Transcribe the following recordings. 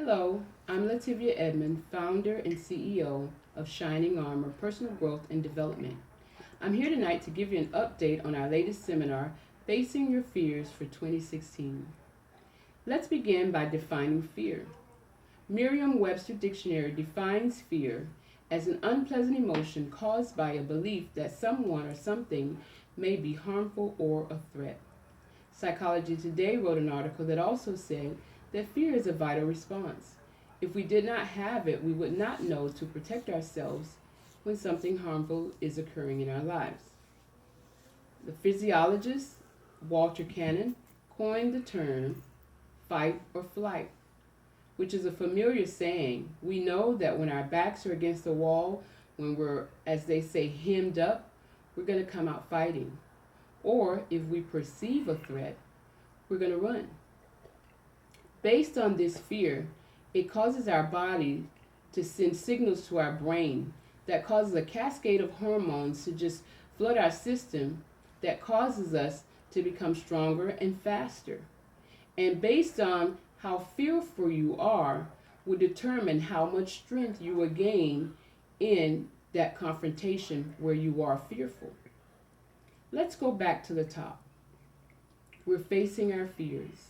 Hello, I'm Lativia Edmond, founder and CEO of Shining Armor Personal Growth and Development. I'm here tonight to give you an update on our latest seminar, Facing Your Fears for 2016. Let's begin by defining fear. Merriam-Webster Dictionary defines fear as an unpleasant emotion caused by a belief that someone or something may be harmful or a threat. Psychology Today wrote an article that also said that fear is a vital response. If we did not have it, we would not know to protect ourselves when something harmful is occurring in our lives. The physiologist Walter Cannon coined the term fight or flight, which is a familiar saying. We know that when our backs are against the wall, when we're, as they say, hemmed up, we're going to come out fighting. Or if we perceive a threat, we're going to run. Based on this fear, it causes our body to send signals to our brain that causes a cascade of hormones to just flood our system that causes us to become stronger and faster. And based on how fearful you are will determine how much strength you will gain in that confrontation where you are fearful. Let's go back to the top. We're facing our fears.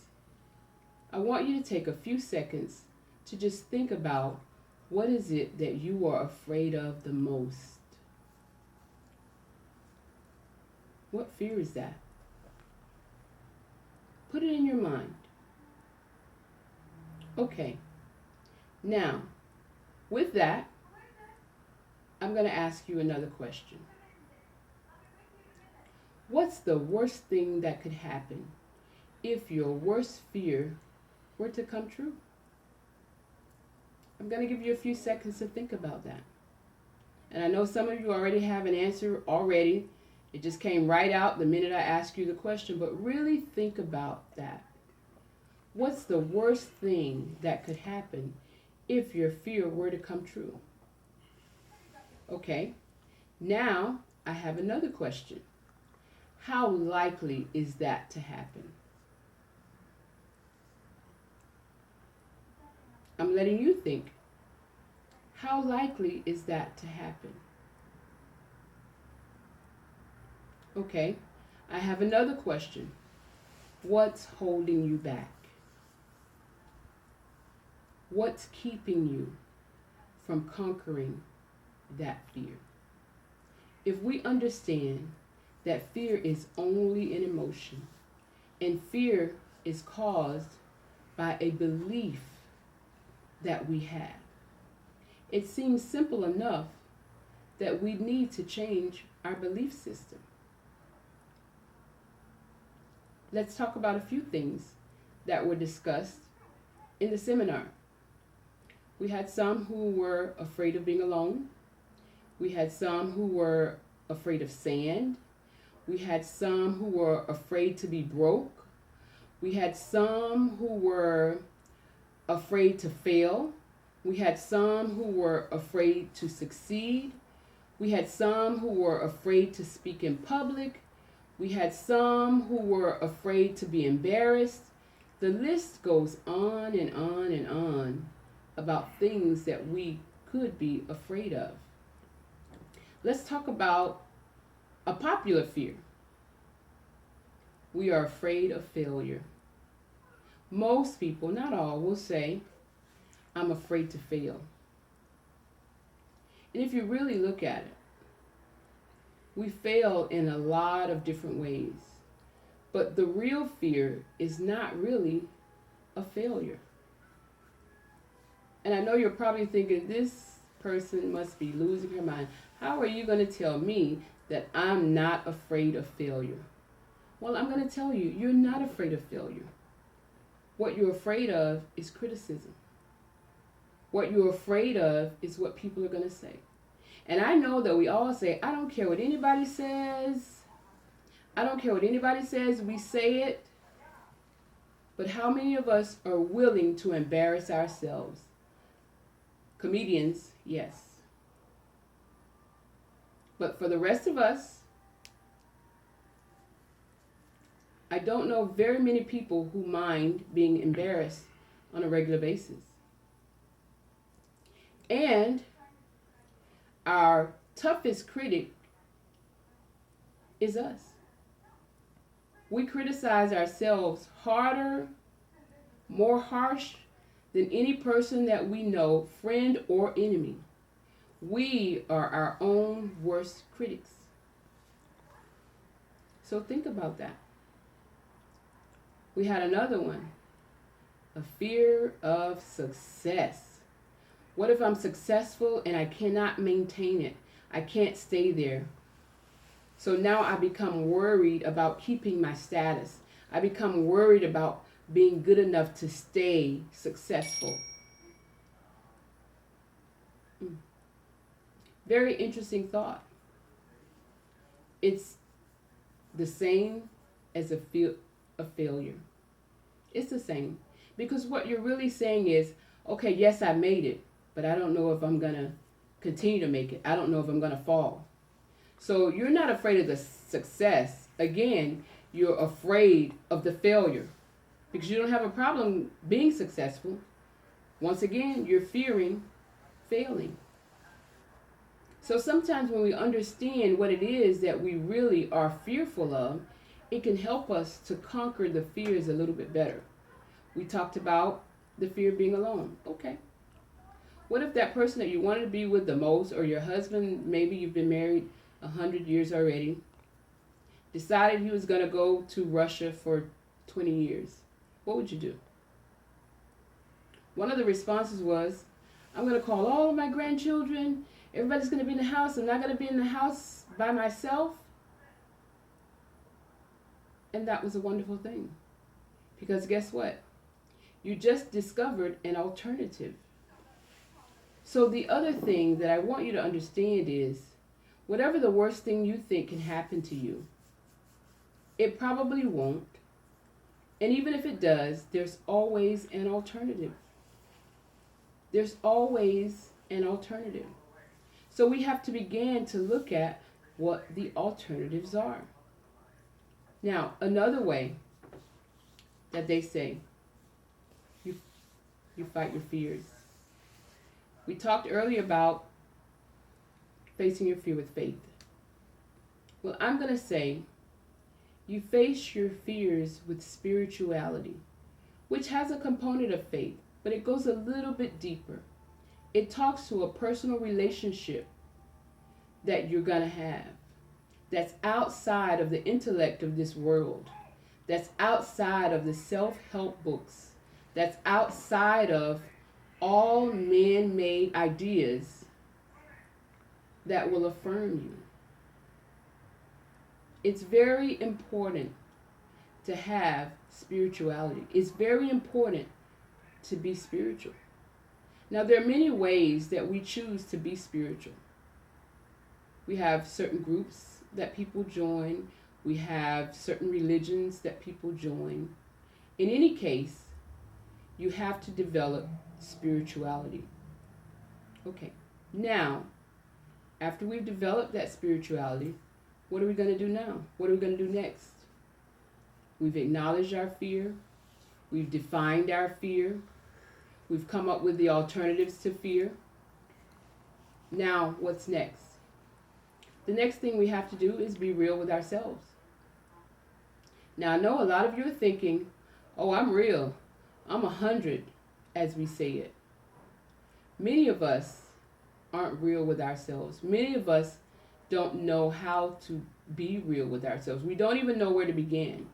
I want you to take a few seconds to just think about what is it that you are afraid of the most? What fear is that? Put it in your mind. Okay, now, with that, I'm going to ask you another question. What's the worst thing that could happen if your worst fear were to come true? I'm going to give you a few seconds to think about that. And I know some of you already have an answer already. It just came right out the minute I asked you the question, but really think about that. What's the worst thing that could happen if your fear were to come true? Okay, now I have another question. How likely is that to happen? I'm letting you think. How likely is that to happen? Okay, I have another question. What's holding you back? What's keeping you from conquering that fear? If we understand that fear is only an emotion, and fear is caused by a belief that we have, it seems simple enough that we need to change our belief system. Let's talk about a few things that were discussed in the seminar. We had some who were afraid of being alone. We had some who were afraid of sand. We had some who were afraid to be broke. We had some who were afraid to fail. We had some who were afraid to succeed. We had some who were afraid to speak in public. We had some who were afraid to be embarrassed. The list goes on and on and on about things that we could be afraid of. Let's talk about a popular fear. We are afraid of failure. Most people, not all, will say, I'm afraid to fail. And if you really look at it, we fail in a lot of different ways. But the real fear is not really a failure. And I know you're probably thinking, this person must be losing her mind. How are you going to tell me that I'm not afraid of failure? Well, I'm going to tell you, you're not afraid of failure. What you're afraid of is criticism. What you're afraid of is what people are going to say. And I know that we all say, I don't care what anybody says. I don't care what anybody says. We say it. But how many of us are willing to embarrass ourselves? Comedians, yes. But for the rest of us, I don't know very many people who mind being embarrassed on a regular basis. And our toughest critic is us. We criticize ourselves harder, more harsh than any person that we know, friend or enemy. We are our own worst critics. So think about that. We had another one, a fear of success. What if I'm successful and I cannot maintain it? I can't stay there. So now I become worried about keeping my status. I become worried about being good enough to stay successful. Very interesting thought. It's the same as a failure. It's the same. Because what you're really saying is, okay, yes, I made it, but I don't know if I'm going to continue to make it. I don't know if I'm going to fall. So you're not afraid of the success. Again, you're afraid of the failure because you don't have a problem being successful. Once again, you're fearing failing. So sometimes when we understand what it is that we really are fearful of, it can help us to conquer the fears a little bit better. We talked about the fear of being alone. Okay. What if that person that you wanted to be with the most, or your husband, maybe you've been married 100 years already, decided he was going to go to Russia for 20 years? What would you do? One of the responses was, I'm going to call all of my grandchildren. Everybody's going to be in the house. I'm not going to be in the house by myself. And that was a wonderful thing. Because guess what? You just discovered an alternative. So the other thing that I want you to understand is, whatever the worst thing you think can happen to you, it probably won't. And even if it does, there's always an alternative. There's always an alternative. So we have to begin to look at what the alternatives are. Now, another way that they say you fight your fears. We talked earlier about facing your fear with faith. Well, I'm going to say you face your fears with spirituality, which has a component of faith, but it goes a little bit deeper. It talks to a personal relationship that you're going to have that's outside of the intellect of this world, that's outside of the self-help books, that's outside of all man-made ideas that will affirm you. It's very important to have spirituality. It's very important to be spiritual. Now, there are many ways that we choose to be spiritual. We have certain groups that people join. We have certain religions that people join. In any case, you have to develop spirituality. Okay, now, after we've developed that spirituality, what are we going to do now? What are we going to do next? We've acknowledged our fear. We've defined our fear. We've come up with the alternatives to fear. Now, what's next? The next thing we have to do is be real with ourselves. Now, I know a lot of you are thinking, oh, I'm real. I'm 100, as we say it. Many of us aren't real with ourselves. Many of us don't know how to be real with ourselves. We don't even know where to begin.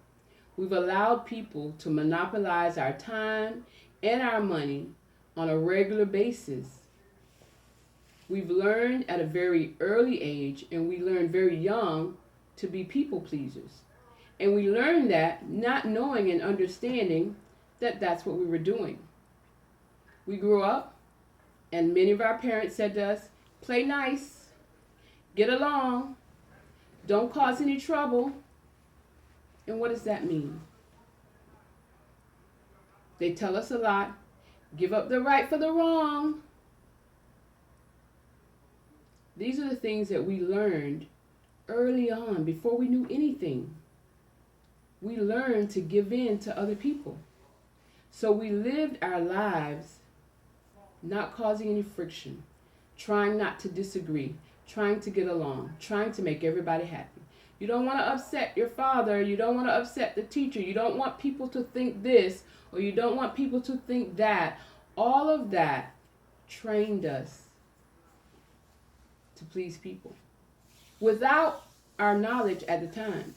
We've allowed people to monopolize our time and our money on a regular basis. We've learned at a very early age, and we learned very young, to be people pleasers. And we learned that not knowing and understanding that that's what we were doing. We grew up, and many of our parents said to us, play nice, get along, don't cause any trouble. And what does that mean? They tell us a lot. Give up the right for the wrong. These are the things that we learned early on before we knew anything. We learned to give in to other people. So we lived our lives not causing any friction, trying not to disagree, trying to get along, trying to make everybody happy. You don't want to upset your father, you don't want to upset the teacher, you don't want people to think this, or you don't want people to think that. All of that trained us to please people without our knowledge at the time.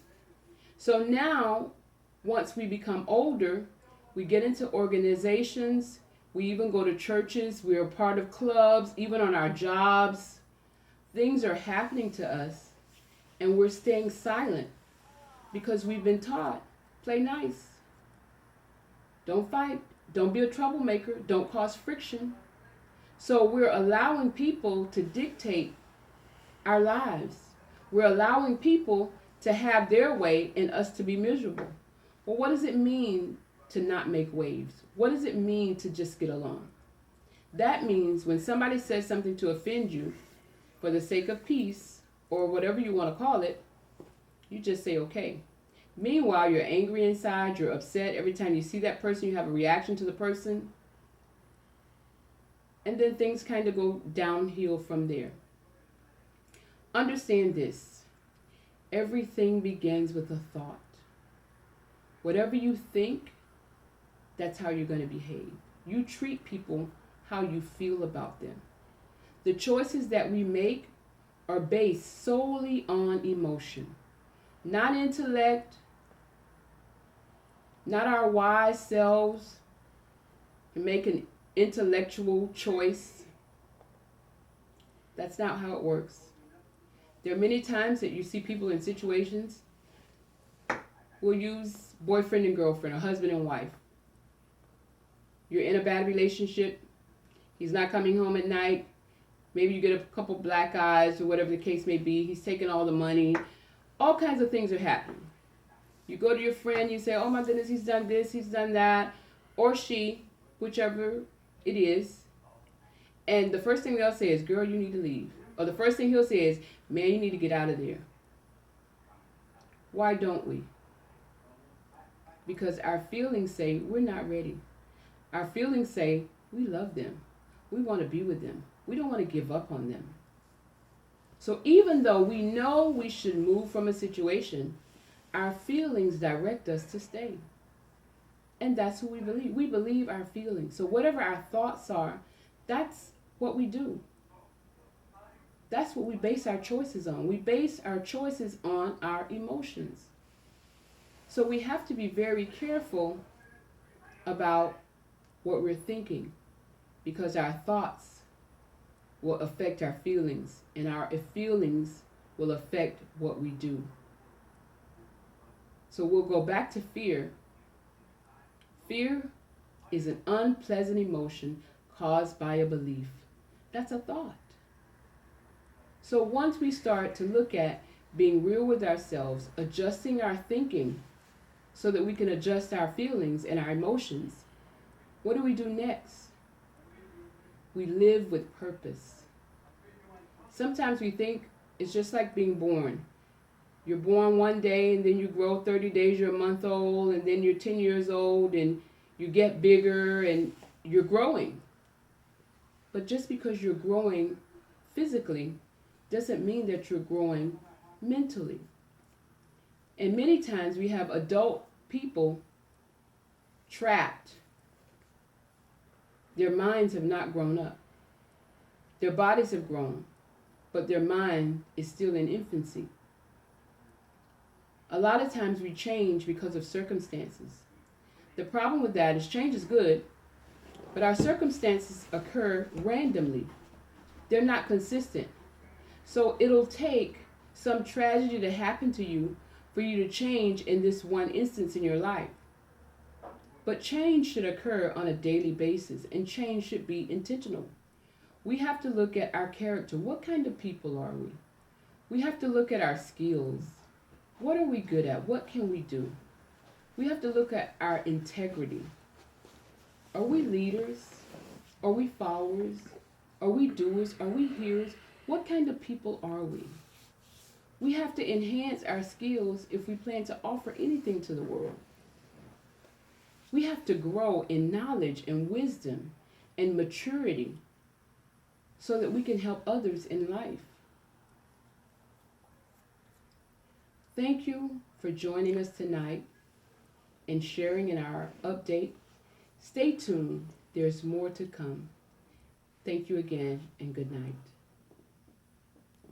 So now, once we become older, we get into organizations, we even go to churches, we're a part of clubs, even on our jobs. Things are happening to us, and we're staying silent because we've been taught, play nice. Don't fight. Don't be a troublemaker. Don't cause friction. So we're allowing people to dictate our lives. We're allowing people to have their way and us to be miserable. Well, what does it mean to not make waves? What does it mean to just get along? That means when somebody says something to offend you for the sake of peace or whatever you want to call it, you just say okay. Meanwhile, you're angry inside, you're upset. Every time you see that person, you have a reaction to the person. And then things kind of go downhill from there. Understand this. Everything begins with a thought. Whatever you think, that's how you're going to behave. You treat people how you feel about them. The choices that we make are based solely on emotion, not intellect, not our wise selves can make an intellectual choice. That's not how it works. There are many times that you see people in situations, we'll use boyfriend and girlfriend or husband and wife. You're in a bad relationship, he's not coming home at night, maybe you get a couple black eyes or whatever the case may be, he's taking all the money, all kinds of things are happening. You go to your friend, you say, oh my goodness, he's done this, he's done that, or she, whichever it is, and the first thing they'll say is, girl, you need to leave. Or the first thing he'll say is, man, you need to get out of there. Why don't we? Because our feelings say we're not ready. Our feelings say we love them. We want to be with them. We don't want to give up on them. So even though we know we should move from a situation, our feelings direct us to stay. And that's who we believe. We believe our feelings. So whatever our thoughts are, that's what we do. That's what we base our choices on. We base our choices on our emotions. So we have to be very careful about what we're thinking, because our thoughts will affect our feelings, and our feelings will affect what we do. So we'll go back to fear. Fear is an unpleasant emotion caused by a belief. That's a thought. So once we start to look at being real with ourselves, adjusting our thinking so that we can adjust our feelings and our emotions, what do we do next? We live with purpose. Sometimes we think it's just like being born. You're born one day and then you grow 30 days, you're a month old, and then you're 10 years old and you get bigger and you're growing. But just because you're growing physically doesn't mean that you're growing mentally. And many times we have adult people trapped. Their minds have not grown up. Their bodies have grown, but their mind is still in infancy. A lot of times we change because of circumstances. The problem with that is change is good, but our circumstances occur randomly. They're not consistent. So it'll take some tragedy to happen to you for you to change in this one instance in your life. But change should occur on a daily basis, and change should be intentional. We have to look at our character. What kind of people are we? We have to look at our skills. What are we good at? What can we do? We have to look at our integrity. Are we leaders? Are we followers? Are we doers? Are we hearers? What kind of people are we? We have to enhance our skills if we plan to offer anything to the world. We have to grow in knowledge and wisdom and maturity so that we can help others in life. Thank you for joining us tonight and sharing in our update. Stay tuned, there's more to come. Thank you again, and good night.